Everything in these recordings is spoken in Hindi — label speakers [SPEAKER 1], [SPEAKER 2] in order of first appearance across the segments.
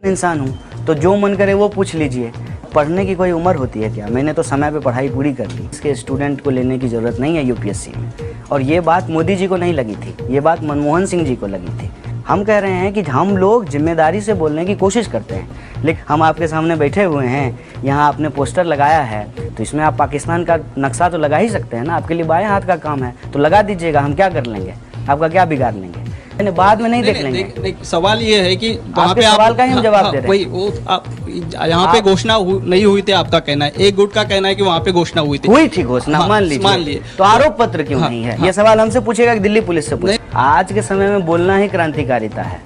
[SPEAKER 1] इंसान हूँ तो जो मन करे वो पूछ लीजिए। पढ़ने की कोई उम्र होती है क्या? मैंने तो समय पे पढ़ाई पूरी कर ली। इसके स्टूडेंट को लेने की ज़रूरत नहीं है यूपीएससी में। और ये बात मोदी जी को नहीं लगी थी, ये बात मनमोहन सिंह जी को लगी थी। हम कह रहे हैं कि हम लोग जिम्मेदारी से बोलने की कोशिश करते हैं, लेकिन हम आपके सामने बैठे हुए हैं, यहाँ आपने पोस्टर लगाया है तो इसमें आप पाकिस्तान का नक्शा तो लगा ही सकते हैं ना। आपके लिए बाएं हाथ का काम है तो लगा दीजिएगा, हम क्या कर लेंगे, आपका क्या बिगाड़ लेंगे, बाद में नहीं देख लेंगे।
[SPEAKER 2] सवाल ये है कि वहाँ पे
[SPEAKER 1] सवाल का ही हम जवाब दे रहे हैं।
[SPEAKER 2] वही वो आप यहाँ पे घोषणा नहीं हुई थी, आपका कहना है। एक गुट का कहना है कि वहाँ पे घोषणा हुई थी
[SPEAKER 1] घोषणा, मान लीजिए तो आरोप पत्र क्यों नहीं है? ये सवाल हमसे पूछेगा कि दिल्ली पुलिस से पूछे। आज के समय में बोलना ही क्रांतिकारिता है,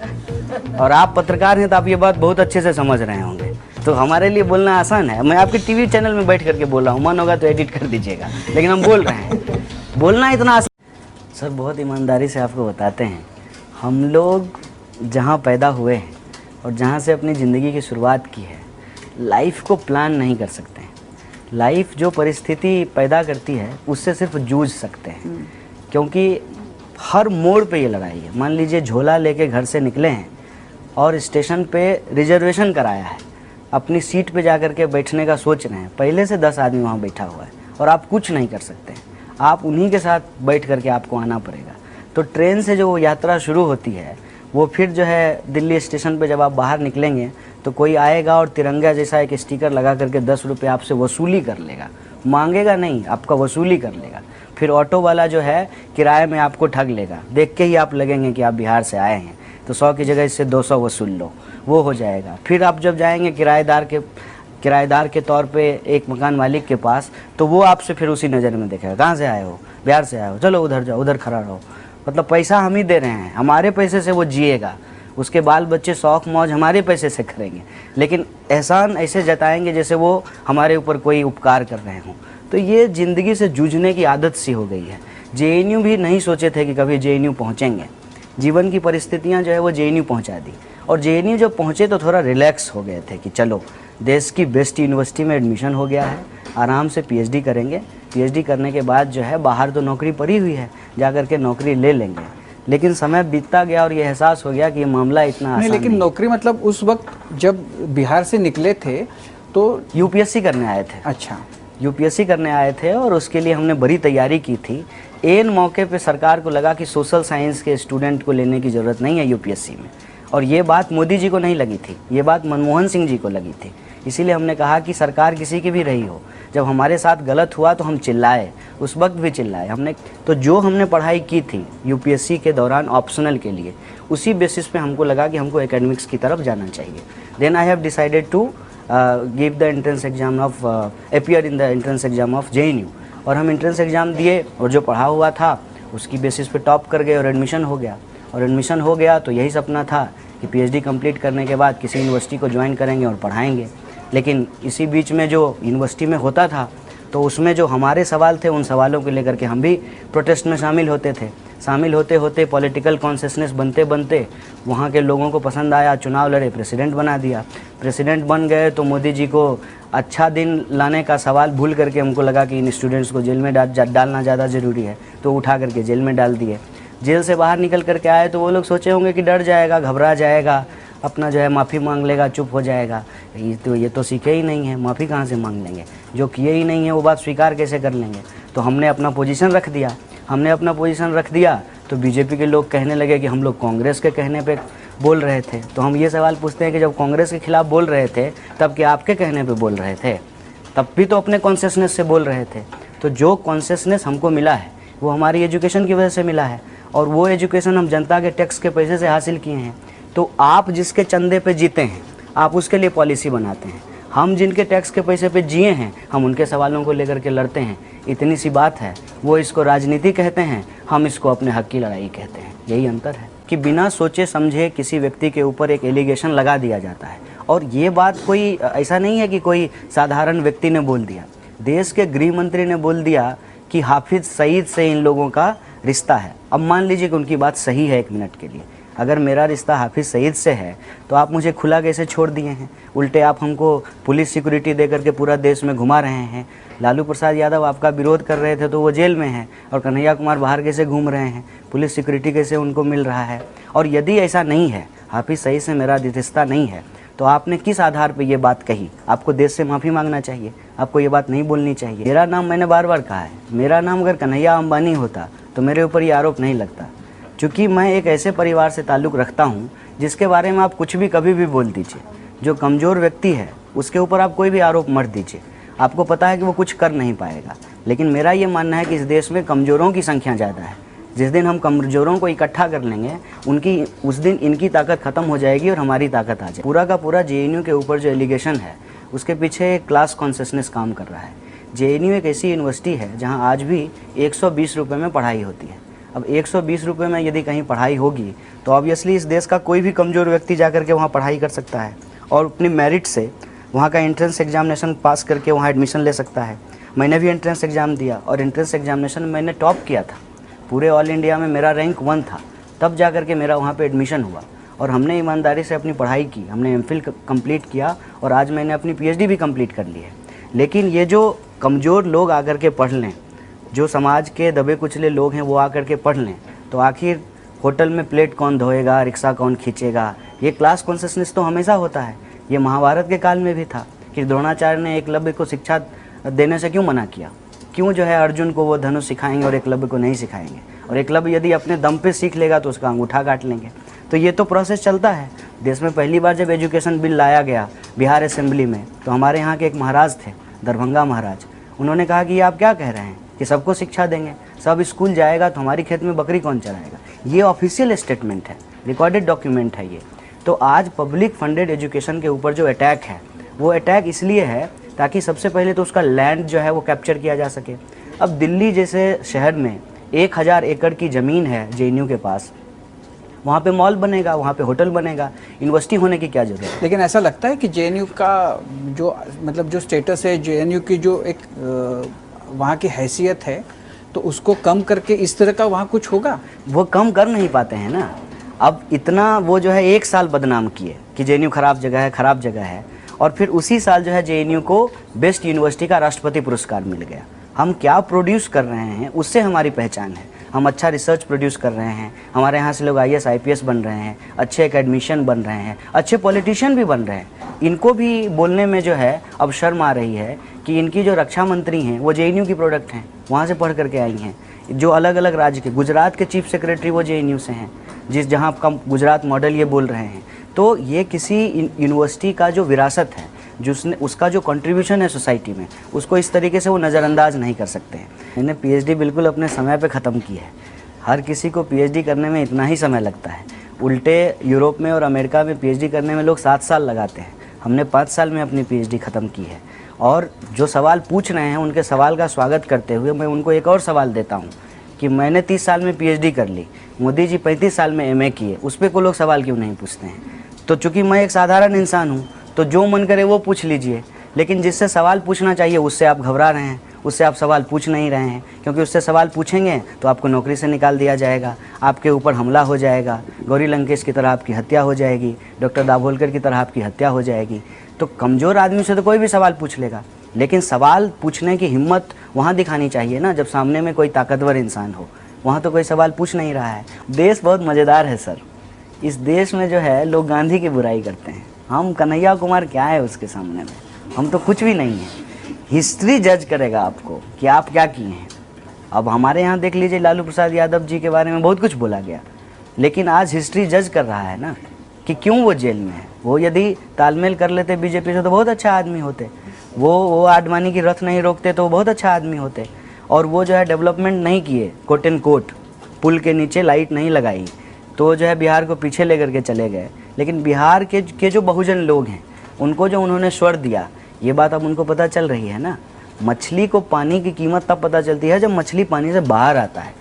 [SPEAKER 1] और आप पत्रकार हैं तो आप ये बात बहुत अच्छे से समझ रहे होंगे। तो हमारे लिए बोलना आसान है। मैं आपके टीवी चैनल में बैठ करके बोल रहा हूँ, मन होगा तो एडिट कर दीजिएगा, लेकिन हम बोल रहे हैं। बोलना इतना आसान। सर बहुत ईमानदारी से आपको बताते हैं, हम लोग जहाँ पैदा हुए हैं और जहाँ से अपनी ज़िंदगी की शुरुआत की है, लाइफ को प्लान नहीं कर सकते हैं। लाइफ जो परिस्थिति पैदा करती है उससे सिर्फ जूझ सकते हैं, क्योंकि हर मोड़ पे ये लड़ाई है। मान लीजिए झोला लेके घर से निकले हैं और स्टेशन पे रिजर्वेशन कराया है, अपनी सीट पे जा कर के बैठने का सोच रहे हैं, पहले से 10 आदमी वहाँ बैठा हुआ है और आप कुछ नहीं कर सकते, आप उन्हीं के साथ बैठ करके आपको आना पड़ेगा। तो ट्रेन से जो यात्रा शुरू होती है वो फिर जो है दिल्ली स्टेशन पे जब आप बाहर निकलेंगे तो कोई आएगा और तिरंगा जैसा एक स्टिकर लगा करके 10 रुपये आपसे वसूली कर लेगा, मांगेगा नहीं, आपका वसूली कर लेगा। फिर ऑटो वाला जो है किराए में आपको ठग लेगा, देख के ही आप लगेंगे कि आप बिहार से आए हैं, तो 100 की जगह इससे 200 वसूल लो, वो हो जाएगा। फिर आप जब जाएंगे किराएदार के तौर पे एक मकान मालिक के पास, तो वो आपसे फिर उसी नज़र में देखेगा, कहाँ से आए हो? बिहार से आए हो, चलो उधर जाओ, उधर खड़ा रहो। मतलब पैसा हम ही दे रहे हैं, हमारे पैसे से वो जिएगा, उसके बाल बच्चे शौक मौज हमारे पैसे से करेंगे, लेकिन एहसान ऐसे जताएंगे जैसे वो हमारे ऊपर कोई उपकार कर रहे हों। तो ये ज़िंदगी से जूझने की आदत सी हो गई है। जेएनयू भी नहीं सोचे थे कि कभी जेएनयू पहुँचेंगे, जीवन की परिस्थितियाँ जो है वो जेएनयू पहुँचा दी। और जेएनयू जब पहुँचे तो थोड़ा रिलैक्स हो गए थे कि चलो देश की बेस्ट यूनिवर्सिटी में एडमिशन हो गया है, आराम से पीएचडी करेंगे, पीएचडी करने के बाद जो है बाहर तो नौकरी पड़ी हुई है, जा कर के नौकरी ले लेंगे। लेकिन समय बीतता गया और ये एहसास हो गया कि ये मामला इतना आसान
[SPEAKER 3] लेकिन नौकरी मतलब उस वक्त जब बिहार से निकले थे तो
[SPEAKER 1] यूपीएससी करने आए थे।
[SPEAKER 3] अच्छा,
[SPEAKER 1] यूपीएससी करने आए थे और उसके लिए हमने बड़ी तैयारी की थी। एन मौके पे सरकार को लगा कि सोशल साइंस के स्टूडेंट को लेने की ज़रूरत नहीं है यूपीएससी में, और ये बात मोदी जी को नहीं लगी थी, ये बात मनमोहन सिंह जी को लगी थी। इसीलिए हमने कहा कि सरकार किसी की भी रही हो, जब हमारे साथ गलत हुआ तो हम चिल्लाए, उस वक्त भी चिल्लाए हमने। तो जो हमने पढ़ाई की थी यूपीएससी के दौरान ऑप्शनल के लिए, उसी बेसिस पे हमको लगा कि हमको एकेडमिक्स की तरफ जाना चाहिए। Then I have decided to give the entrance exam of appear in the entrance exam of JNU. और हम एंट्रेंस एग्ज़ाम दिए और जो पढ़ा हुआ था उसकी बेसिस पे टॉप कर गए और एडमिशन हो गया। और एडमिशन हो गया तो यही सपना था कि पीएचडी कंप्लीट करने के बाद किसी यूनिवर्सिटी को ज्वाइन करेंगे और पढ़ाएंगे। लेकिन इसी बीच में जो यूनिवर्सिटी में होता था तो उसमें जो हमारे सवाल थे उन सवालों को लेकर के हम भी प्रोटेस्ट में शामिल होते थे। शामिल होते होते पॉलिटिकल कॉन्शियसनेस बनते बनते वहाँ के लोगों को पसंद आया, चुनाव लड़े, प्रेसिडेंट बना दिया। प्रेसिडेंट बन गए तो मोदी जी को अच्छा दिन लाने का सवाल भूल करके हमको लगा कि इन स्टूडेंट्स को जेल में डालना ज़्यादा ज़रूरी है, तो उठा करके जेल में डाल दिए। जेल से बाहर निकल करके आए तो वो लोग सोचे होंगे कि डर जाएगा, घबरा जाएगा, अपना जो है माफ़ी मांग लेगा, चुप हो जाएगा। ये तो सीखे ही नहीं है, माफ़ी कहाँ से मांग लेंगे? जो किए ही नहीं है वो बात स्वीकार कैसे कर लेंगे? तो हमने अपना पोजीशन रख दिया। तो बीजेपी के लोग कहने लगे कि हम लोग कांग्रेस के कहने पे बोल रहे थे। तो हम ये सवाल पूछते हैं कि जब कांग्रेस के खिलाफ बोल रहे थे तब क्या आपके कहने पे बोल रहे थे? तब भी तो अपने कॉन्शियसनेस से बोल रहे थे। तो जो कॉन्शियसनेस हमको मिला है वो हमारी एजुकेशन की वजह से मिला है, और वो एजुकेशन हम जनता के टैक्स के पैसे से हासिल किए हैं। तो आप जिसके चंदे पे जीते हैं आप उसके लिए पॉलिसी बनाते हैं, हम जिनके टैक्स के पैसे पे जिए हैं हम उनके सवालों को लेकर के लड़ते हैं। इतनी सी बात है। वो इसको राजनीति कहते हैं, हम इसको अपने हक की लड़ाई कहते हैं। यही अंतर है कि बिना सोचे समझे किसी व्यक्ति के ऊपर एक एलिगेशन लगा दिया जाता है। और ये बात कोई ऐसा नहीं है कि कोई साधारण व्यक्ति ने बोल दिया, देश के गृह मंत्री ने बोल दिया कि हाफिज़ सईद से इन लोगों का रिश्ता है। अब मान लीजिए कि उनकी बात सही है एक मिनट के लिए, अगर मेरा रिश्ता हाफिज़ सईद से है तो आप मुझे खुला कैसे छोड़ दिए हैं? उल्टे आप हमको पुलिस सिक्योरिटी दे करके पूरा देश में घुमा रहे हैं। लालू प्रसाद यादव आपका विरोध कर रहे थे तो वो जेल में हैं, और कन्हैया कुमार बाहर कैसे घूम रहे हैं, पुलिस सिक्योरिटी कैसे उनको मिल रहा है। और यदि ऐसा नहीं है, हाफिज़ सईद से मेरा रिश्ता नहीं है, तो आपने किस आधार पे ये बात कही? आपको देश से माफ़ी मांगना चाहिए, आपको ये बात नहीं बोलनी चाहिए। मेरा नाम मैंने बार बार कहा है, मेरा नाम अगर कन्हैया अंबानी होता तो मेरे ऊपर ये आरोप नहीं लगता, क्योंकि मैं एक ऐसे परिवार से ताल्लुक़ रखता हूँ जिसके बारे में आप कुछ भी कभी भी बोल दीजिए। जो कमज़ोर व्यक्ति है उसके ऊपर आप कोई भी आरोप मत दीजिए, आपको पता है कि वो कुछ कर नहीं पाएगा। लेकिन मेरा ये मानना है कि इस देश में कमज़ोरों की संख्या ज़्यादा है। जिस दिन हम कमज़ोरों को इकट्ठा कर लेंगे उस दिन इनकी ताकत ख़त्म हो जाएगी और हमारी ताकत आ जाएगी। पूरा का पूरा जेएनयू के ऊपर जो एलिगेशन है उसके पीछे एक क्लास कॉन्शियसनेस काम कर रहा है। जेएनयू एक ऐसी यूनिवर्सिटी है जहां आज भी 120 रुपये में पढ़ाई होती है। अब 120 रुपये में यदि कहीं पढ़ाई होगी तो ऑब्वियसली इस देश का कोई भी कमज़ोर व्यक्ति जा करके वहाँ पढ़ाई कर सकता है और अपनी मेरिट से वहाँ का एंट्रेंस एग्जामिनेशन पास करके वहाँ एडमिशन ले सकता है। मैंने भी एंट्रेंस एग्ज़ाम दिया और एंट्रेंस एग्जामिनेशन में मैंने टॉप किया था, पूरे ऑल इंडिया में मेरा रैंक 1 था, तब जा कर के मेरा वहाँ पे एडमिशन हुआ और हमने ईमानदारी से अपनी पढ़ाई की, हमने एमफिल कंप्लीट किया और आज मैंने अपनी पीएचडी भी कंप्लीट कर ली है। लेकिन ये जो कमज़ोर लोग आकर के पढ़ लें, जो समाज के दबे कुचले लोग हैं वो आकर के पढ़ लें, तो आखिर होटल में प्लेट कौन धोएगा, रिक्शा कौन खींचेगा? ये क्लास कॉन्शियसनेस तो हमेशा होता है। ये महाभारत के काल में भी था कि द्रोणाचार्य ने एकलव्य को शिक्षा देने से क्यों मना किया? क्यों जो है अर्जुन को वो धनुष सिखाएंगे और एकलव्य को नहीं सिखाएंगे? और एकलव्य यदि अपने दम पे सीख लेगा तो उसका अंगूठा काट लेंगे। तो ये तो प्रोसेस चलता है। देश में पहली बार जब एजुकेशन बिल लाया गया बिहार असेंबली में, तो हमारे यहाँ के एक महाराज थे, दरभंगा महाराज, उन्होंने कहा कि ये आप क्या कह रहे हैं कि सबको शिक्षा देंगे, सब स्कूल जाएगा तो हमारी खेत में बकरी कौन चराएगा? ये ऑफिशियल स्टेटमेंट है, रिकॉर्डेड डॉक्यूमेंट है ये। तो आज पब्लिक फंडेड एजुकेशन के ऊपर जो अटैक है वो अटैक इसलिए है ताकि सबसे पहले तो उसका लैंड जो है वो कैप्चर किया जा सके। अब दिल्ली जैसे शहर में 1000 एकड़ की ज़मीन है जेएनयू के पास, वहाँ पे मॉल बनेगा, वहाँ पे होटल बनेगा, यूनिवर्सिटी होने की क्या ज़रूरत है?
[SPEAKER 3] लेकिन ऐसा लगता है कि जेएनयू का जो मतलब जो स्टेटस है, जेएनयू की जो एक वहाँ की हैसियत है, तो उसको कम करके इस तरह का वहाँ कुछ होगा?
[SPEAKER 1] वो कम कर नहीं पाते हैं ना। अब इतना वो जो है 1 साल बदनाम किए कि जेएनयू ख़राब जगह है, ख़राब जगह है, और फिर उसी साल जो है जेएनयू को बेस्ट यूनिवर्सिटी का राष्ट्रपति पुरस्कार मिल गया। हम क्या प्रोड्यूस कर रहे हैं उससे हमारी पहचान है। हम अच्छा रिसर्च प्रोड्यूस कर रहे हैं, हमारे यहाँ से लोग IAS IPS बन रहे हैं, अच्छे एकेडमिशियन बन रहे हैं, अच्छे पॉलिटिशियन भी बन रहे हैं। इनको भी बोलने में जो है अब शर्म आ रही है कि इनकी जो रक्षा मंत्री हैं वो जेएनयू की प्रोडक्ट हैं, वहाँ से पढ़ करके आई हैं। जो अलग अलग राज्य के, गुजरात के चीफ सेक्रेटरी वो जेएनयू से हैं, जहाँ आपका गुजरात मॉडल ये बोल रहे हैं। तो ये किसी यूनिवर्सिटी का जो विरासत है, जिसने उसका जो कंट्रीब्यूशन है सोसाइटी में, उसको इस तरीके से वो नज़रअंदाज नहीं कर सकते हैं। मैंने पीएचडी बिल्कुल अपने समय पे ख़त्म की है। हर किसी को पीएचडी करने में इतना ही समय लगता है। उल्टे यूरोप में और अमेरिका में पीएचडी करने में लोग 7 साल लगाते हैं, हमने 5 साल में अपनी पीएचडी ख़त्म की है। और जो सवाल पूछ रहे हैं उनके सवाल का स्वागत करते हुए मैं उनको एक और सवाल देता हूँ कि मैंने 30 साल में पीएचडी कर ली, मोदी जी 35 साल में एमए किए, उस पर को लोग सवाल क्यों नहीं पूछते हैं? तो चूँकि मैं एक साधारण इंसान हूँ तो जो मन करे वो पूछ लीजिए, लेकिन जिससे सवाल पूछना चाहिए उससे आप घबरा रहे हैं, उससे आप सवाल पूछ नहीं रहे हैं, क्योंकि उससे सवाल पूछेंगे तो आपको नौकरी से निकाल दिया जाएगा, आपके ऊपर हमला हो जाएगा, गौरी लंकेश की तरह आपकी हत्या हो जाएगी, डॉक्टर दाभोलकर की तरह आपकी हत्या हो जाएगी। तो कमज़ोर आदमी से तो कोई भी सवाल पूछ लेगा, लेकिन सवाल पूछने की हिम्मत वहाँ दिखानी चाहिए ना, जब सामने में कोई ताकतवर इंसान हो। वहाँ तो कोई सवाल पूछ नहीं रहा है। देश बहुत मज़ेदार है सर। इस देश में जो है लोग गांधी की बुराई करते हैं, हम कन्हैया कुमार क्या है उसके सामने में? हम तो कुछ भी नहीं हैं। हिस्ट्री जज करेगा आपको कि आप क्या किए हैं। अब हमारे यहाँ देख लीजिए, लालू प्रसाद यादव जी के बारे में बहुत कुछ बोला गया, लेकिन आज हिस्ट्री जज कर रहा है ना कि क्यों वो जेल में है। वो यदि तालमेल कर लेते बीजेपी से तो बहुत अच्छा आदमी होते। वो आडवाणी की रथ नहीं रोकते तो वो बहुत अच्छा आदमी होते। और वो जो है डेवलपमेंट नहीं किए, कोट एंड कोट, पुल के नीचे लाइट नहीं लगाई, तो जो है बिहार को पीछे लेकर के चले गए। लेकिन बिहार के जो बहुजन लोग हैं उनको जो उन्होंने स्वर दिया, ये बात अब उनको पता चल रही है ना। मछली को पानी की कीमत तब पता चलती है जब मछली पानी से बाहर आता है,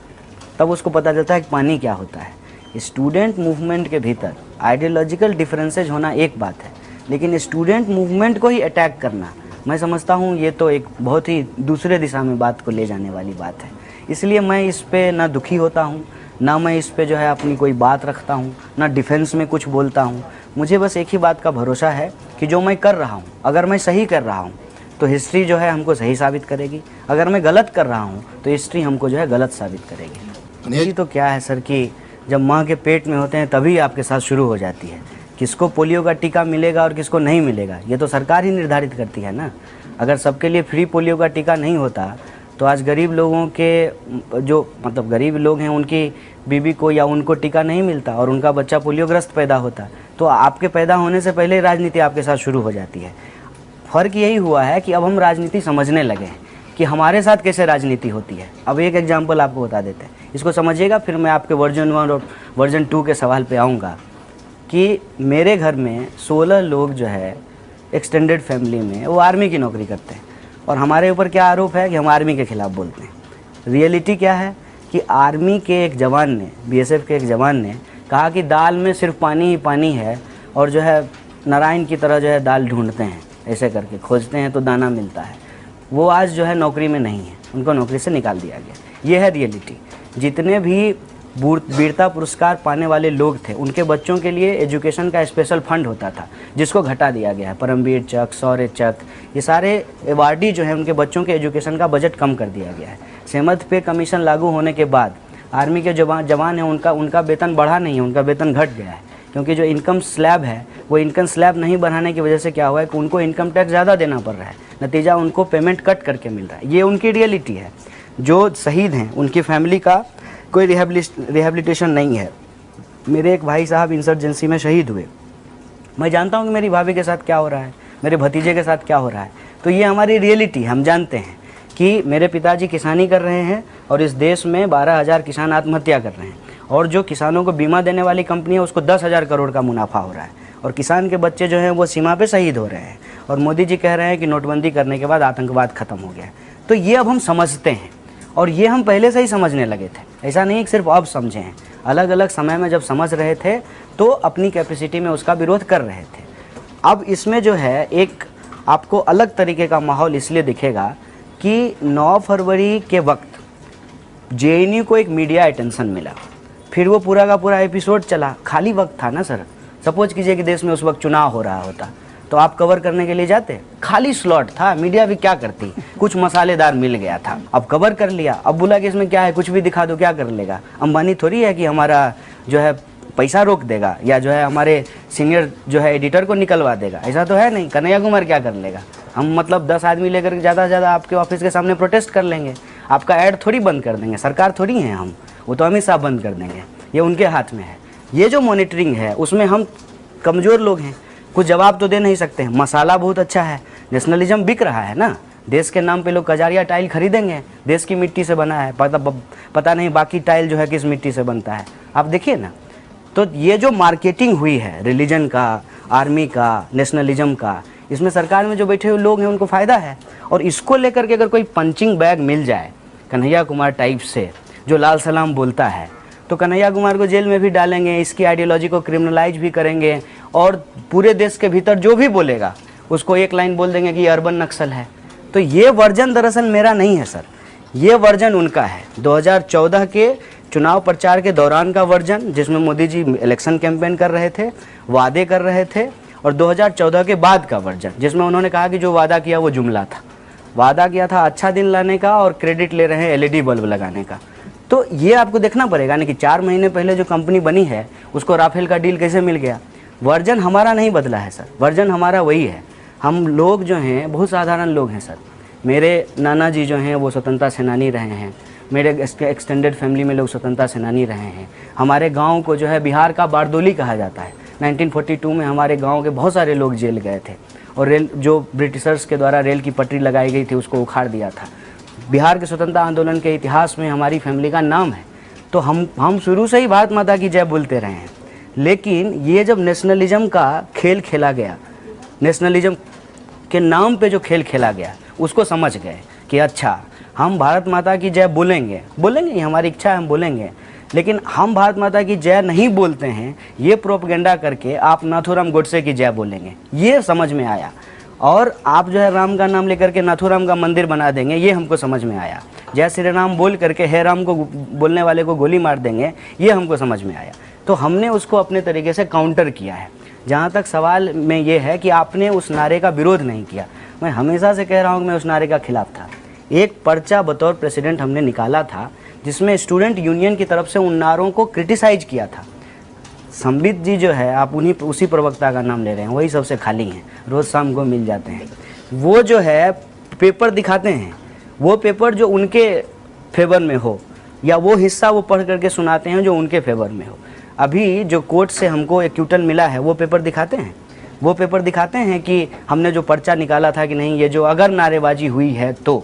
[SPEAKER 1] तब उसको पता चलता है कि पानी क्या होता है। स्टूडेंट मूवमेंट के भीतर आइडियोलॉजिकल डिफरेंसेज होना एक बात है, लेकिन स्टूडेंट मूवमेंट को ही अटैक करना, मैं समझता हूँ ये तो एक बहुत ही दूसरे दिशा में बात को ले जाने वाली बात है। इसलिए मैं इस पे ना दुखी होता हूँ, ना मैं इस पे जो है अपनी कोई बात रखता हूँ, ना डिफेंस में कुछ बोलता हूँ। मुझे बस एक ही बात का भरोसा है कि जो मैं कर रहा हूँ, अगर मैं सही कर रहा हूँ तो हिस्ट्री जो है हमको सही साबित करेगी, अगर मैं गलत कर रहा हूँ तो हिस्ट्री हमको जो है गलत साबित करेगी। ये तो क्या है सर कि जब माँ के पेट में होते हैं तभी आपके साथ शुरू हो जाती है किसको पोलियो का टीका मिलेगा और किसको नहीं मिलेगा, ये तो सरकार ही निर्धारित करती है ना। अगर सबके लिए फ्री पोलियो का टीका नहीं होता तो आज गरीब लोगों के जो मतलब गरीब लोग हैं उनकी बीबी को या उनको टीका नहीं मिलता और उनका बच्चा पोलियोग्रस्त पैदा होता, तो आपके पैदा होने से पहले राजनीति आपके साथ शुरू हो जाती है। फ़र्क यही हुआ है कि अब हम राजनीति समझने लगे हैं कि हमारे साथ कैसे राजनीति होती है। अब एक एग्जाम्पल आपको बता देते हैं, इसको समझिएगा, फिर मैं आपके वर्जन 1 और वर्जन 2 के सवाल पे आऊँगा। कि मेरे घर में 16 लोग जो है एक्सटेंडेड फैमिली में वो आर्मी की नौकरी करते हैं और हमारे ऊपर क्या आरोप है कि हम आर्मी के ख़िलाफ़ बोलते हैं। रियलिटी क्या है कि आर्मी के एक जवान ने, बीएसएफ के एक जवान ने कहा कि दाल में सिर्फ पानी ही पानी है और जो है नारायण की तरह जो है दाल ढूंढते हैं, ऐसे करके खोजते हैं तो दाना मिलता है। वो आज जो है नौकरी में नहीं है, उनको नौकरी से निकाल दिया गया। ये है रियलिटी। जितने भी वीरता पुरस्कार पाने वाले लोग थे उनके बच्चों के लिए एजुकेशन का स्पेशल फंड होता था जिसको घटा दिया गया है। परमवीर चक, शौर्य चक, ये सारे अवार्डी जो है उनके बच्चों के एजुकेशन का बजट कम कर दिया गया है। सेमथ पे कमीशन लागू होने के बाद आर्मी के जवान हैं उनका वेतन बढ़ा नहीं है, उनका वेतन घट गया है, क्योंकि जो इनकम स्लैब है वो इनकम स्लैब नहीं बढ़ाने की वजह से क्या हुआ है कि उनको इनकम टैक्स ज़्यादा देना पड़ रहा है, नतीजा उनको पेमेंट कट करके मिल रहा है। ये उनकी रियलिटी है। जो शहीद हैं उनकी फैमिली का कोई रिहेबिलिटेशन नहीं है। मेरे एक भाई साहब इंसर्जेंसी में शहीद हुए, मैं जानता हूँ कि मेरी भाभी के साथ क्या हो रहा है, मेरे भतीजे के साथ क्या हो रहा है। तो ये हमारी रियलिटी, हम जानते हैं कि मेरे पिताजी किसानी कर रहे हैं और इस देश में 12,000 किसान आत्महत्या कर रहे हैं और जो किसानों को बीमा देने वाली कंपनी है उसको 10,000 करोड़ का मुनाफा हो रहा है और किसान के बच्चे जो हैं वो सीमा पे शहीद हो रहे हैं और मोदी जी कह रहे हैं कि नोटबंदी करने के बाद आतंकवाद ख़त्म हो गया। तो ये अब हम समझते हैं और ये हम पहले से ही समझने लगे थे, ऐसा नहीं कि सिर्फ अब समझे हैं। अलग अलग समय में जब समझ रहे थे तो अपनी कैपेसिटी में उसका विरोध कर रहे थे। अब इसमें जो है एक आपको अलग तरीके का माहौल इसलिए दिखेगा कि 9 फरवरी के वक्त जेएनयू को एक मीडिया अटेंशन मिला, फिर वो पूरा का पूरा एपिसोड चला। खाली वक्त था ना सर, सपोज कीजिए कि देश में उस वक्त चुनाव हो रहा होता तो आप कवर करने के लिए जाते, खाली स्लॉट था, मीडिया भी क्या करती, कुछ मसालेदार मिल गया था, अब कवर कर लिया। अब बोला कि इसमें क्या है, कुछ भी दिखा दो, क्या कर लेगा। अंबानी थोड़ी है कि हमारा जो है पैसा रोक देगा या जो है हमारे सीनियर जो है एडिटर को निकलवा देगा, ऐसा तो है नहीं। कन्हैया कुमार क्या कर लेगा, हम मतलब 10 आदमी लेकर ज़्यादा से ज़्यादा आपके ऑफिस के सामने प्रोटेस्ट कर लेंगे, आपका ऐड थोड़ी बंद कर देंगे, सरकार थोड़ी हैं हम, वो तो अमित शाह बंद कर देंगे, ये उनके हाथ में है। ये जो मॉनिटरिंग है उसमें हम कमज़ोर लोग हैं, कुछ जवाब तो दे नहीं सकते हैं। मसाला बहुत अच्छा है, नेशनलिज्म बिक रहा है ना, देश के नाम पे लोग कजारिया टाइल खरीदेंगे, देश की मिट्टी से बना है, पता नहीं बाकी टाइल जो है किस मिट्टी से बनता है, आप देखिए ना। तो ये जो मार्केटिंग हुई है रिलीजन का, आर्मी का, नेशनलिज्म का, इसमें सरकार में जो बैठे हुए लोग हैं उनको फ़ायदा है। और इसको लेकर के अगर कोई पंचिंग बैग मिल जाए कन्हैया कुमार टाइप से जो लाल सलाम बोलता है तो कन्हैया कुमार को जेल में भी डालेंगे, इसकी आइडियोलॉजी को क्रिमिनलाइज भी करेंगे और पूरे देश के भीतर जो भी बोलेगा उसको एक लाइन बोल देंगे कि ये अर्बन नक्सल है। तो ये वर्जन दरअसल मेरा नहीं है सर, ये वर्जन उनका है। 2014 के चुनाव प्रचार के दौरान का वर्जन जिसमें मोदी जी इलेक्शन कैंपेन कर रहे थे, वादे कर रहे थे, और 2014 के बाद का वर्जन जिसमें उन्होंने कहा कि जो वादा किया वो जुमला था, वादा किया था अच्छा दिन लाने का और क्रेडिट ले रहे हैं एलईडी बल्ब लगाने का। तो ये आपको देखना पड़ेगा ना कि 4 महीने पहले जो कंपनी बनी है उसको राफेल का डील कैसे मिल गया। वर्जन हमारा नहीं बदला है सर, वर्जन हमारा वही है। हम लोग जो हैं बहुत साधारण लोग हैं सर। मेरे नाना जी जो हैं वो स्वतंत्रता सेनानी रहे हैं, मेरे एक्सटेंडेड फैमिली में लोग स्वतंत्रता सेनानी रहे हैं। हमारे गांव को जो है बिहार का बारदोली कहा जाता है। 1942 में हमारे गांव के बहुत सारे लोग जेल गए थे और रेल जो ब्रिटिशर्स के द्वारा रेल की पटरी लगाई गई थी उसको उखाड़ दिया था। बिहार के स्वतंत्रता आंदोलन के इतिहास में हमारी फैमिली का नाम है। तो हम शुरू से ही भारत माता की जय बोलते रहे हैं। लेकिन ये जब नेशनलिज्म का खेल खेला गया, नेशनलिज्म के नाम पे जो खेल खेला गया उसको समझ गए कि अच्छा हम भारत माता की जय बोलेंगे, ये हमारी इच्छा है, हम बोलेंगे, लेकिन हम भारत माता की जय नहीं बोलते हैं, ये प्रोपगेंडा करके आप नाथूराम गोडसे की जय बोलेंगे, ये समझ में आया। और आप जो है राम का नाम लेकर के नाथूराम का मंदिर बना देंगे, ये हमको समझ में आया। जय श्री राम बोल करके हे राम को बोलने वाले को गोली मार देंगे, ये हमको समझ में आया। तो हमने उसको अपने तरीके से काउंटर किया है। जहाँ तक सवाल में ये है कि आपने उस नारे का विरोध नहीं किया, मैं हमेशा से कह रहा हूँ कि मैं उस नारे का खिलाफ था। एक पर्चा बतौर प्रेसिडेंट हमने निकाला था जिसमें स्टूडेंट यूनियन की तरफ से उन नारों को क्रिटिसाइज किया था। संबित जी जो है, आप उसी प्रवक्ता का नाम ले रहे हैं, वही सबसे खाली हैं, रोज़ शाम को मिल जाते हैं। वो जो है पेपर दिखाते हैं, वो पेपर जो उनके फेवर में हो, या वो हिस्सा वो पढ़ करके सुनाते हैं जो उनके फेवर में हो। अभी जो कोर्ट से हमको एक्यूटल मिला है वो पेपर दिखाते हैं, वो पेपर दिखाते हैं कि हमने जो पर्चा निकाला था कि नहीं, ये जो अगर नारेबाजी हुई है तो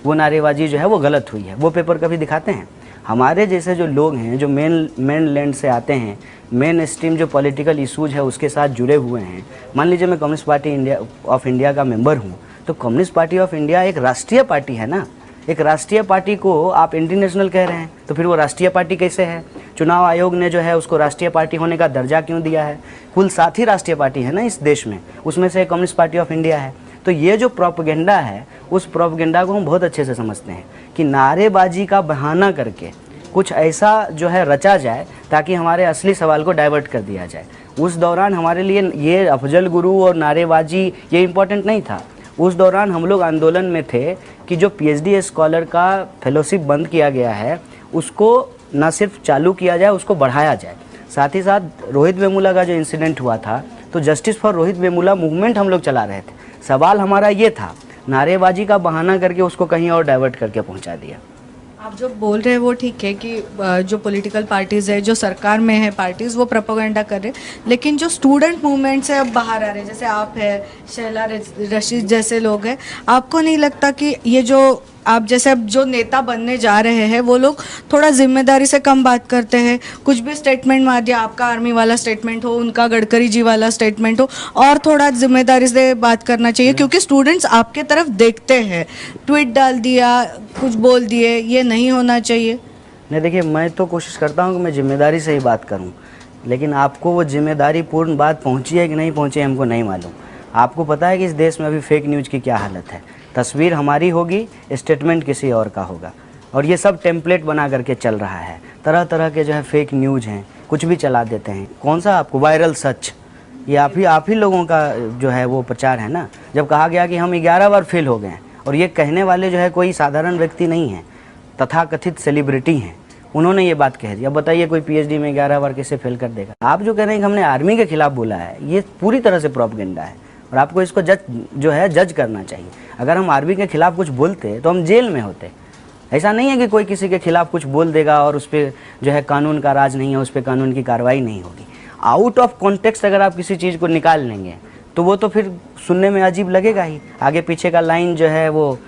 [SPEAKER 1] वो नारेबाजी जो है वो गलत हुई है, वो पेपर कभी दिखाते हैं? हमारे जैसे जो लोग हैं, जो मेन लैंड से आते हैं, मेन स्ट्रीम जो पॉलिटिकल इशूज़ है उसके साथ जुड़े हुए हैं। मान लीजिए मैं कम्युनिस्ट पार्टी ऑफ इंडिया का मेंबर हूँ, तो कम्युनिस्ट पार्टी ऑफ इंडिया एक राष्ट्रीय पार्टी है ना। एक राष्ट्रीय पार्टी को आप इंटरनेशनल कह रहे हैं, तो फिर वो राष्ट्रीय पार्टी कैसे है? चुनाव आयोग ने जो है उसको राष्ट्रीय पार्टी होने का दर्जा क्यों दिया है? कुल 7 ही राष्ट्रीय पार्टी है ना इस देश में, उसमें से कम्युनिस्ट पार्टी ऑफ इंडिया है। तो ये जो प्रोपेगेंडा है, उस प्रोपेगेंडा को हम बहुत अच्छे से समझते हैं कि नारेबाजी का बहाना करके कुछ ऐसा जो है रचा जाए ताकि हमारे असली सवाल को डाइवर्ट कर दिया जाए। उस दौरान हमारे लिए ये अफजल गुरु और नारेबाजी ये इम्पोर्टेंट नहीं था। उस दौरान हम लोग आंदोलन में थे कि जो पीएचडी स्कॉलर का फेलोशिप बंद किया गया है उसको न सिर्फ चालू किया जाए, उसको बढ़ाया जाए। साथ ही साथ रोहित वेमुला का जो इंसिडेंट हुआ था, तो justice for Rohit Vemula movement हम लोग चला रहे थे। सवाल हमारा ये था, नारेबाजी का बहाना करके उसको कहीं और डाइवर्ट करके पहुंचा दिया।
[SPEAKER 4] आप जो बोल रहे हैं वो ठीक है कि जो पॉलिटिकल पार्टीज़ है, जो सरकार में है पार्टीज़, वो प्रोपेगेंडा कर रहे हैं, लेकिन जो स्टूडेंट मूवमेंट से अब बाहर आ रहे हैं, जैसे आप है, शैला रशीद जैसे लोग हैं, आपको नहीं लगता कि ये जो आप जैसे अब जो नेता बनने जा रहे हैं वो लोग थोड़ा जिम्मेदारी से कम बात करते हैं? कुछ भी स्टेटमेंट मार दिया, आपका आर्मी वाला स्टेटमेंट हो, उनका गडकरी जी वाला स्टेटमेंट हो, और थोड़ा जिम्मेदारी से बात करना चाहिए, क्योंकि स्टूडेंट्स आपके तरफ देखते हैं। ट्वीट डाल दिया, कुछ बोल दिए, ये नहीं होना चाहिए।
[SPEAKER 1] नहीं, देखिए, मैं तो कोशिश करता हूँ कि मैं जिम्मेदारी से ही बात करूँ, लेकिन आपको वो जिम्मेदारी पूर्ण बात पहुँची है कि नहीं पहुँची है हमको नहीं मालूम। आपको पता है कि इस देश में अभी फेक न्यूज़ की क्या हालत है। तस्वीर हमारी होगी, स्टेटमेंट किसी और का होगा, और ये सब टेम्पलेट बना करके चल रहा है। तरह तरह के जो है फेक न्यूज़ हैं, कुछ भी चला देते हैं। कौन सा आपको वायरल सच, ये आप ही लोगों का जो है वो प्रचार है ना। जब कहा गया कि हम 11 बार फेल हो गए हैं, और ये कहने वाले जो है कोई साधारण व्यक्ति नहीं है, तथाकथित सेलिब्रिटी हैं, उन्होंने ये बात कह दी। अब बताइए कोई पीएचडी में 11 बार कैसे फेल कर देगा? आप जो कह रहे हैं कि हमने आर्मी के खिलाफ बोला है, ये पूरी तरह से प्रोपेगेंडा है, और आपको इसको जज करना चाहिए। अगर हम आर्मी के खिलाफ कुछ बोलते तो हम जेल में होते। ऐसा नहीं है कि कोई किसी के खिलाफ कुछ बोल देगा और उस पर जो है कानून का राज नहीं है, उस पर कानून की कार्रवाई नहीं होगी। आउट ऑफ कॉन्टेक्स्ट अगर आप किसी चीज़ को निकाल लेंगे तो वो तो फिर सुनने में अजीब लगेगा ही। आगे पीछे का लाइन जो है वो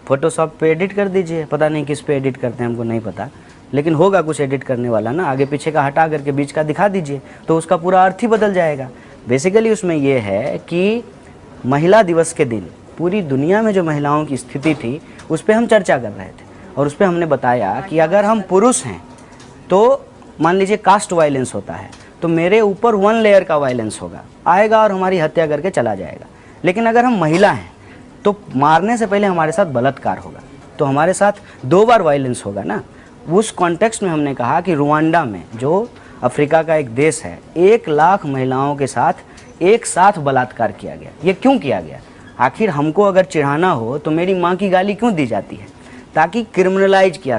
[SPEAKER 1] फोटोशॉप पे एडिट कर दीजिए, पता नहीं किस पे एडिट करते हैं हमको नहीं पता, लेकिन होगा कुछ एडिट करने वाला ना। आगे पीछे का हटा करके बीच का दिखा दीजिए तो उसका पूरा अर्थ ही बदल जाएगा। बेसिकली उसमें ये है कि महिला दिवस के दिन पूरी दुनिया में जो महिलाओं की स्थिति थी उस पर हम चर्चा कर रहे थे, और उस पर हमने बताया कि अगर हम पुरुष हैं तो मान लीजिए कास्ट वायलेंस होता है तो मेरे ऊपर 1 लेयर का वायलेंस होगा, आएगा और हमारी हत्या करके चला जाएगा। लेकिन अगर हम महिला हैं तो मारने से पहले हमारे साथ बलात्कार होगा, तो हमारे साथ 2 बार वायलेंस होगा ना। उस कॉन्टेक्स्ट में हमने कहा कि रुवांडा में, जो अफ्रीका का एक देश है, 1 लाख महिलाओं के साथ एक साथ बलात्कार किया गया। ये क्यों किया गया? आखिर हमको अगर चिढ़ाना हो तो मेरी माँ की गाली क्यों दी जाती है? ताकि क्रिमिनलाइज किया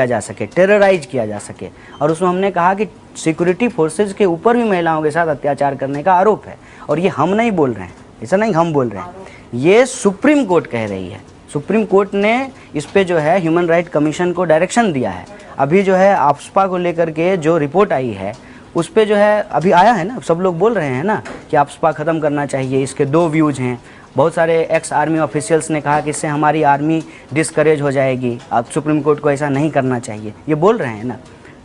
[SPEAKER 1] जा सके, टेरराइज किया जा सके। और उसमें हमने कहा कि सिक्योरिटी फोर्सेज के ऊपर भी महिलाओं के साथ अत्याचार करने का आरोप है, और ये हम नहीं बोल रहे हैं, ऐसा नहीं हम बोल रहे हैं, ये सुप्रीम कोर्ट कह रही है। सुप्रीम कोर्ट ने इस पे जो है ह्यूमन राइट कमीशन को डायरेक्शन दिया है। अभी जो है आफ्स्पा को लेकर के जो रिपोर्ट आई है उस पे जो है अभी आया है ना, सब लोग बोल रहे हैं ना कि आफ्स्पा ख़त्म करना चाहिए। इसके 2 व्यूज़ हैं। बहुत सारे एक्स आर्मी ऑफिशियल्स ने कहा कि इससे हमारी आर्मी डिस्करेज हो जाएगी, अब सुप्रीम कोर्ट को ऐसा नहीं करना चाहिए, ये बोल रहे हैं ना।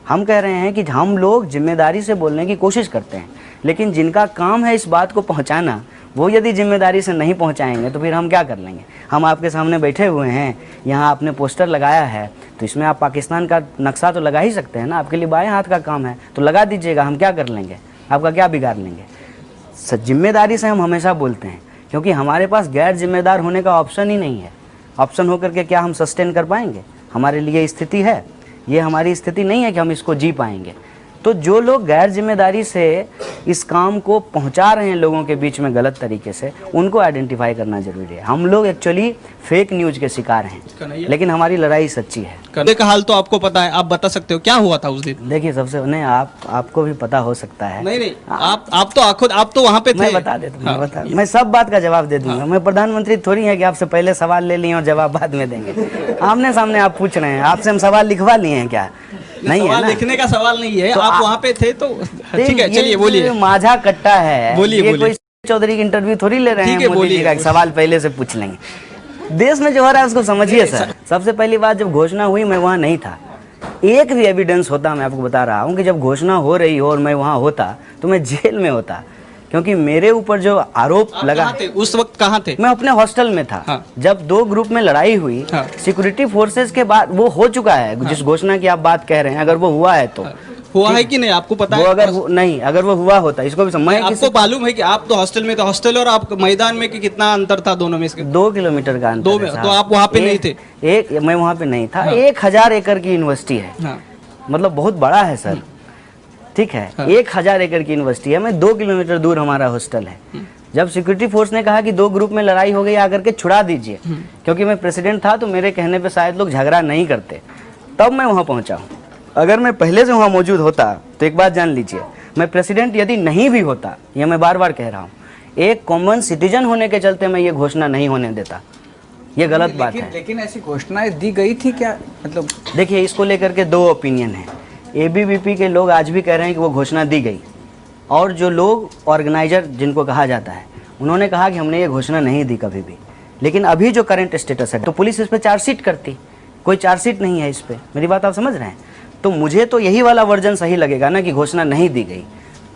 [SPEAKER 1] हम कह रहे हैं कि हम लोग जिम्मेदारी से बोलने की कोशिश करते हैं, लेकिन जिनका काम है इस बात को पहुंचाना, वो यदि जिम्मेदारी से नहीं पहुंचाएंगे तो फिर हम क्या कर लेंगे? हम आपके सामने बैठे हुए हैं, यहाँ आपने पोस्टर लगाया है तो इसमें आप पाकिस्तान का नक्शा तो लगा ही सकते हैं ना। आपके लिए बाएं हाथ का काम है तो लगा दीजिएगा, हम क्या कर लेंगे? आपका क्या बिगाड़ लेंगे? जिम्मेदारी से हम हमेशा बोलते हैं, क्योंकि हमारे पास गैर जिम्मेदार होने का ऑप्शन ही नहीं है। ऑप्शन होकर के क्या हम सस्टेन कर पाएंगे? हमारे लिए स्थिति है, ये हमारी स्थिति नहीं है कि हम इसको जी पाएंगे। तो जो लोग गैर जिम्मेदारी से इस काम को पहुंचा रहे हैं लोगों के बीच में गलत तरीके से, उनको आइडेंटिफाई करना जरूरी है। हम लोग एक्चुअली फेक न्यूज के शिकार हैं, लेकिन हमारी लड़ाई सच्ची है।
[SPEAKER 2] करने का हाल तो आपको पता है, आप बता सकते हो क्या हुआ था उस दिन?
[SPEAKER 1] देखिए, सबसे नहीं आपको भी पता हो सकता है।
[SPEAKER 2] नहीं आप तो वहाँ पे थे।
[SPEAKER 1] मैं बता देता हूँ, मैं सब बात का जवाब दे दूंगा। मैं प्रधानमंत्री थोड़ी है कि आपसे पहले सवाल ले लिए और जवाब बाद में देंगे। आमने सामने आप पूछ रहे हैं, आपसे हम सवाल लिखवा लिए हैं क्या? नहीं है ना,
[SPEAKER 2] लिखने का सवाल नहीं है।
[SPEAKER 1] तो
[SPEAKER 2] आप वहाँ पे थे तो ठीक है, चलिए बोलिए।
[SPEAKER 1] माझा कट्टा है,
[SPEAKER 2] बोलिए,
[SPEAKER 1] ये
[SPEAKER 2] बोलिए।
[SPEAKER 1] कोई चौधरी की इंटरव्यू थोड़ी ले रहे
[SPEAKER 2] ठीक
[SPEAKER 1] हैं।
[SPEAKER 2] है,
[SPEAKER 1] मोदी
[SPEAKER 2] बोलिए,
[SPEAKER 1] जी का एक
[SPEAKER 2] बोलिए।
[SPEAKER 1] सवाल पहले से पूछ लेंगे। देश में जो हो रहा है उसको समझिए सर। सबसे पहली बात, जब घोषणा हुई मैं वहाँ नहीं था। एक भी एविडेंस होता, मैं आपको बता रहा हूँ कि जब घोषणा हो रही हो और मैं वहाँ होता तो मैं जेल में होता, क्योंकि मेरे ऊपर जो आरोप
[SPEAKER 2] आप
[SPEAKER 1] लगा।
[SPEAKER 2] कहाँ थे उस वक्त? कहाँ थे?
[SPEAKER 1] मैं अपने हॉस्टल में था।
[SPEAKER 2] हाँ।
[SPEAKER 1] जब 2 ग्रुप में लड़ाई हुई,
[SPEAKER 2] हाँ।
[SPEAKER 1] सिक्योरिटी फोर्सेस के बाद वो हो चुका है। जिस घोषणा की आप बात कह रहे हैं, अगर वो हुआ है तो
[SPEAKER 2] हुआ है कि नहीं आपको पता
[SPEAKER 1] वो
[SPEAKER 2] है?
[SPEAKER 1] नहीं, अगर वो हुआ होता, इसको भी मैं
[SPEAKER 2] आपको मालूम है कि आप तो हॉस्टल में थे, हॉस्टल और आप मैदान में कि कितना अंतर था दोनों में? इसके
[SPEAKER 1] 2 किलोमीटर का अंतर
[SPEAKER 2] 2
[SPEAKER 1] है
[SPEAKER 2] में,
[SPEAKER 1] साहब।
[SPEAKER 2] तो आप वहाँ पे नहीं थे?
[SPEAKER 1] मैं वहाँ पे नहीं था।
[SPEAKER 2] हाँ।
[SPEAKER 1] 1000 एकड़ की यूनिवर्सिटी है।
[SPEAKER 2] हाँ।
[SPEAKER 1] मतलब बहुत बड़ा है सर। ठीक है,
[SPEAKER 2] हाँ।
[SPEAKER 1] 1000 एकड़ की यूनिवर्सिटी है। मैं 2 किलोमीटर दूर हमारा हॉस्टल है। जब सिक्योरिटी फोर्स ने कहा कि 2 ग्रुप में लड़ाई हो गई, आकर के छुड़ा दीजिए, क्योंकि मैं प्रेसिडेंट था तो मेरे कहने पे शायद लोग झगड़ा नहीं करते, तब मैं वहाँ पहुँचा हूँ। अगर मैं पहले से वहाँ मौजूद होता तो एक बात जान लीजिए, मैं प्रेसिडेंट यदि नहीं भी होता, ये मैं बार बार कह रहा हूँ, एक कॉमन सिटीजन होने के चलते मैं ये घोषणा नहीं होने देता। ये गलत बात है।
[SPEAKER 3] लेकिन ऐसी घोषणाएं दी गई थी क्या? मतलब
[SPEAKER 1] देखिए, इसको लेकर के 2 ओपिनियन है। एबीवीपी के लोग आज भी कह रहे हैं कि वो घोषणा दी गई, और जो लोग ऑर्गेनाइजर जिनको कहा जाता है, उन्होंने कहा कि हमने ये घोषणा नहीं दी कभी भी। लेकिन अभी जो करंट स्टेटस है, तो पुलिस इस पर चार्जशीट करती, कोई चार्जशीट नहीं है इस पर। मेरी बात आप समझ रहे हैं? तो मुझे तो यही वाला वर्जन सही लगेगा ना, कि घोषणा नहीं दी गई।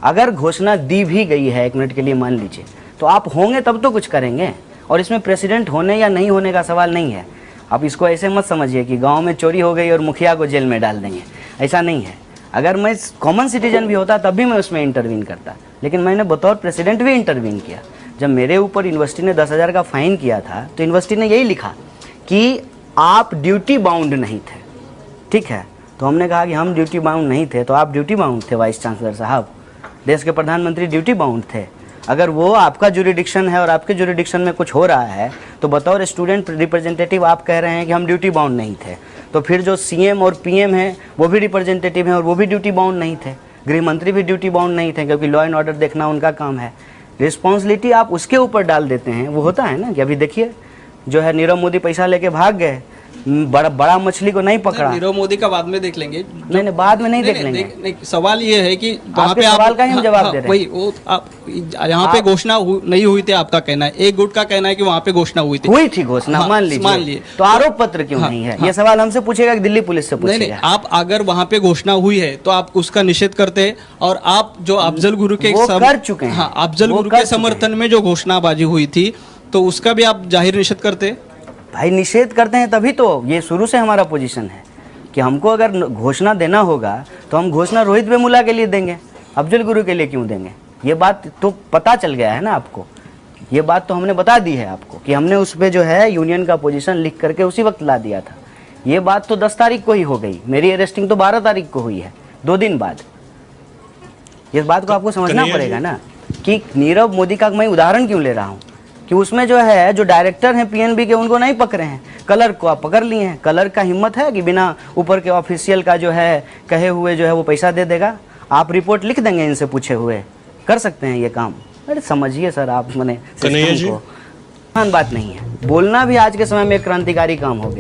[SPEAKER 1] अगर घोषणा दी भी गई है, 1 मिनट के लिए मान लीजिए, तो आप होंगे तब तो कुछ करेंगे, और इसमें प्रेसिडेंट होने या नहीं होने का सवाल नहीं है। आप इसको ऐसे मत समझिए कि गांव में चोरी हो गई और मुखिया को जेल में डाल देंगे, ऐसा नहीं है। अगर मैं कॉमन सिटीजन भी होता तब भी मैं उसमें इंटरवीन करता, लेकिन मैंने बतौर प्रेसिडेंट भी इंटरवीन किया। जब मेरे ऊपर यूनिवर्सिटी ने 10,000 का फाइन किया था, तो यूनिवर्सिटी ने यही लिखा कि आप ड्यूटी बाउंड नहीं थे। ठीक है, तो हमने कहा कि हम ड्यूटी बाउंड नहीं थे, तो आप ड्यूटी बाउंड थे वाइस चांसलर साहब, देश के प्रधानमंत्री ड्यूटी बाउंड थे। अगर वो आपका जुरिडिक्शन है और आपके जुरिडिक्शन में कुछ हो रहा है, तो बतौर स्टूडेंट रिप्रेजेंटेटिव आप कह रहे हैं कि हम ड्यूटी बाउंड नहीं थे, तो फिर जो सीएम और पीएम है वो भी रिप्रेजेंटेटिव हैं और वो भी ड्यूटी बाउंड नहीं थे। गृह मंत्री भी ड्यूटी बाउंड नहीं थे, क्योंकि लॉ एंड ऑर्डर देखना उनका काम है। रिस्पॉन्सिबिलिटी आप उसके ऊपर डाल देते हैं। वो होता है ना कि अभी देखिए, जो है नीरव मोदी पैसा लेके भाग गए, बड़ा मछली को नहीं पकड़ा।
[SPEAKER 2] नीरव मोदी का बाद में देख लेंगे।
[SPEAKER 1] नहीं, बाद में नहीं देख लेंगे।
[SPEAKER 2] नहीं, सवाल ये है कि वहाँ पे
[SPEAKER 1] सवाल का ही हम जवाब दे रहे हैं।
[SPEAKER 2] वही वो आप यहाँ पे घोषणा नहीं हुई थी, आपका कहना है। एक गुट का कहना है कि वहाँ पे घोषणा हुई थी घोषणा,
[SPEAKER 1] हाँ, मान लीजिए, तो आरोप पत्र क्यों नहीं है? ये सवाल हमसे पूछेगा कि दिल्ली पुलिस से पूछेगा?
[SPEAKER 2] नहीं, आप अगर वहाँ पे घोषणा हुई है तो आप उसका निषेध करते हैं, और आप जो अफजल गुरु के
[SPEAKER 1] कर चुके हैं।
[SPEAKER 2] हाँ, अफजल गुरु के समर्थन में जो घोषणाबाजी हुई थी, तो उसका भी आप जाहिर निषेध करते हैं?
[SPEAKER 1] भाई, निषेध करते हैं तभी तो। ये शुरू से हमारा पोजीशन है कि हमको अगर घोषणा देना होगा तो हम घोषणा रोहित वेमुला के लिए देंगे, अफजल गुरु के लिए क्यों देंगे? ये बात तो पता चल गया है ना आपको। ये बात तो हमने बता दी है आपको कि हमने उस पर जो है यूनियन का पोजीशन लिख करके उसी वक्त ला दिया था। ये बात तो 10 तारीख को ही हो गई, मेरी अरेस्टिंग तो 12 तारीख को हुई है, 2 दिन बाद। इस बात को आपको समझना पड़ेगा ना कि नीरव मोदी का मैं उदाहरण क्यों ले रहा हूँ, कि उसमें जो है जो डायरेक्टर हैं पीएनबी के, उनको नहीं पकड़े हैं, कलर को आप पकड़ लिए हैं। कलर का हिम्मत है कि बिना ऊपर के ऑफिशियल का जो है कहे हुए जो है वो पैसा दे देगा? आप रिपोर्ट लिख देंगे इनसे पूछे हुए, कर सकते हैं ये काम? अरे समझिए सर, आप मैंने सिस्टम को, बात नहीं है। बोलना भी आज के समय में एक क्रांतिकारी काम हो गया।